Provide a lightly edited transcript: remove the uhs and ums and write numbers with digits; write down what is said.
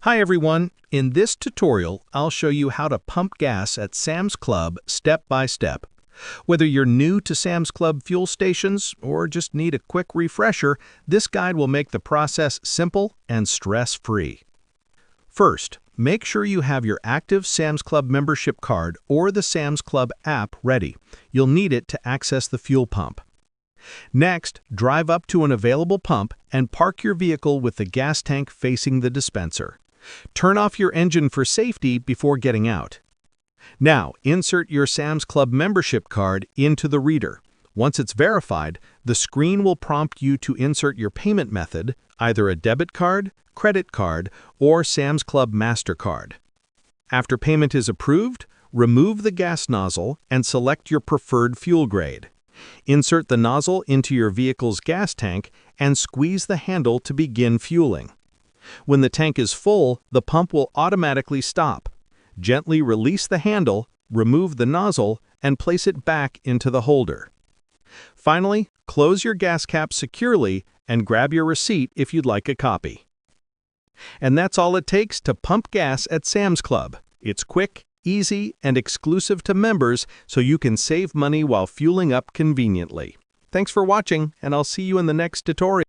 Hi everyone, in this tutorial I'll show you how to pump gas at Sam's Club step by step. Whether you're new to Sam's Club fuel stations or just need a quick refresher, this guide will make the process simple and stress-free. First, make sure you have your active Sam's Club membership card or the Sam's Club app ready. You'll need it to access the fuel pump. Next, drive up to an available pump and park your vehicle with the gas tank facing the dispenser. Turn off your engine for safety before getting out. Now, insert your Sam's Club membership card into the reader. Once it's verified, the screen will prompt you to insert your payment method, either a debit card, credit card, or Sam's Club MasterCard. After payment is approved, remove the gas nozzle and select your preferred fuel grade. Insert the nozzle into your vehicle's gas tank and squeeze the handle to begin fueling. When the tank is full, the pump will automatically stop. Gently release the handle, remove the nozzle, and place it back into the holder. Finally, close your gas cap securely and grab your receipt if you'd like a copy. And that's all it takes to pump gas at Sam's Club. It's quick, easy, and exclusive to members, so you can save money while fueling up conveniently. Thanks for watching, and I'll see you in the next tutorial.